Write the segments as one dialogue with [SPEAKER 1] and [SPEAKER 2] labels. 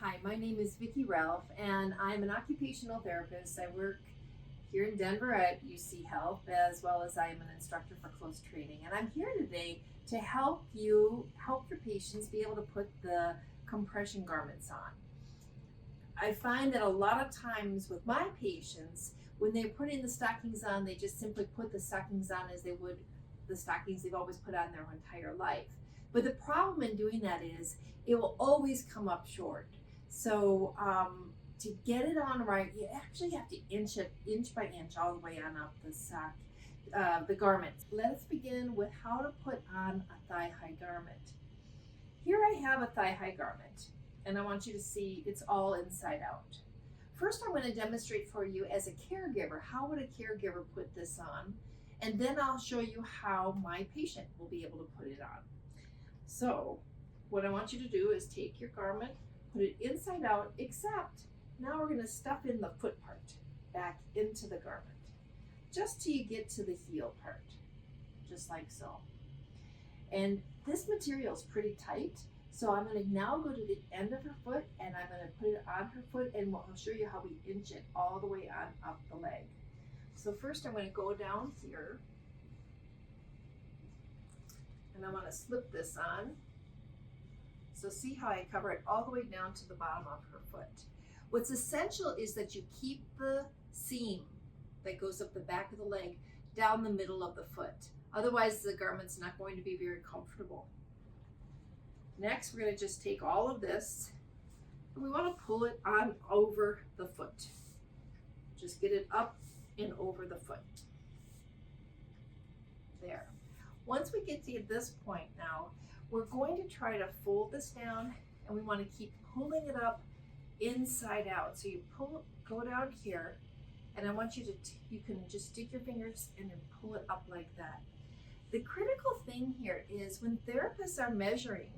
[SPEAKER 1] Hi, my name is Vicki Ralph, and I'm an occupational therapist. I work here in Denver at UC Health, as well as I am an instructor for close training. And I'm here today to help your patients be able to put the compression garments on. I find that a lot of times with my patients, when they're putting the stockings on, they just simply put the stockings on as they would the stockings they've always put on their entire life. But the problem in doing that is it will always come up short. So to get it on right, you actually have to inch it inch by inch all the way on up the sock, the garment. Let's begin with how to put on a thigh-high garment. Here I have a thigh-high garment, and I want you to see it's all inside out. First, I'm going to demonstrate for you as a caregiver, how would a caregiver put this on, and then I'll show you how my patient will be able to put it on. So what I want you to do is take your garment, put it inside out, except now we're going to stuff in the foot part back into the garment, just till you get to the heel part, just like so. And this material is pretty tight, so I'm going to now go to the end of her foot and I'm going to put it on her foot, and I'll show you how we inch it all the way on up the leg. So first I'm going to go down here and I want to slip this on. So see how I cover it all the way down to the bottom of her foot. What's essential is that you keep the seam that goes up the back of the leg down the middle of the foot. Otherwise the garment's not going to be very comfortable. Next, we're going to just take all of this and we want to pull it on over the foot. Just get it up and over the foot. There. Once we get to this point now, we're going to try to fold this down, and we want to keep pulling it up inside out. So you go down here, and I want you to, you can just stick your fingers and then pull it up like that. The critical thing here is when therapists are measuring,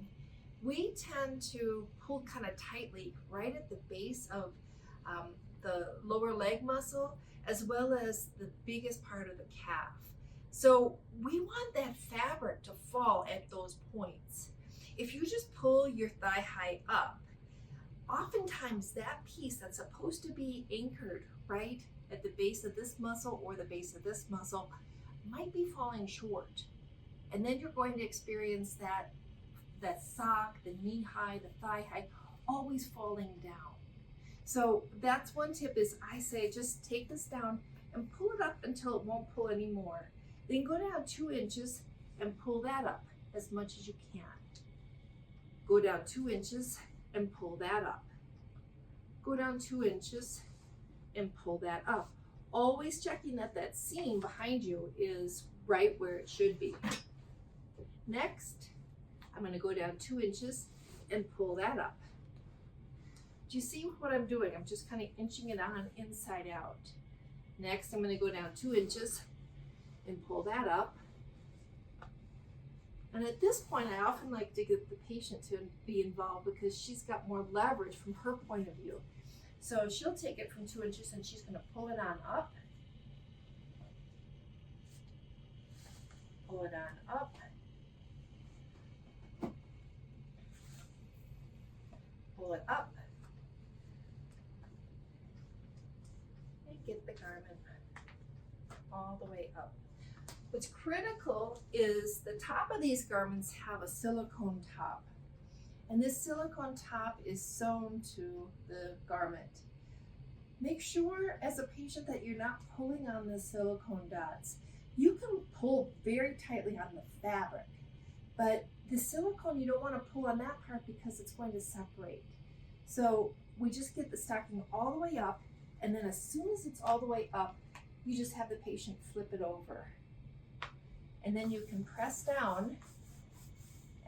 [SPEAKER 1] we tend to pull kind of tightly right at the base of the lower leg muscle, as well as the biggest part of the calf. So we want that fabric to fall at those points. If you just pull your thigh high up, oftentimes that piece that's supposed to be anchored right at the base of this muscle or the base of this muscle might be falling short. And then you're going to experience that sock, the knee high, the thigh high, always falling down. So that's one tip is I say just take this down and pull it up until it won't pull anymore. Then go down 2 inches and pull that up as much as you can. Go down 2 inches and pull that up. Go down 2 inches and pull that up. Always checking that that seam behind you is right where it should be. Next, I'm going to go down 2 inches and pull that up. Do you see what I'm doing? I'm just kind of inching it on inside out. Next, I'm going to go down 2 inches and pull that up. And at this point, I often like to get the patient to be involved because she's got more leverage from her point of view. So she'll take it from 2 inches and she's going to pull it on up. Pull it on up. Pull it up. And get the garment all the way up. What's critical is the top of these garments have a silicone top, and this silicone top is sewn to the garment. Make sure as a patient that you're not pulling on the silicone dots. You can pull very tightly on the fabric, but the silicone, you don't want to pull on that part because it's going to separate. So we just get the stocking all the way up, and then as soon as it's all the way up, you just have the patient flip it over. And then you can press down,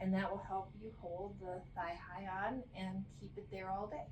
[SPEAKER 1] and that will help you hold the thigh high on and keep it there all day.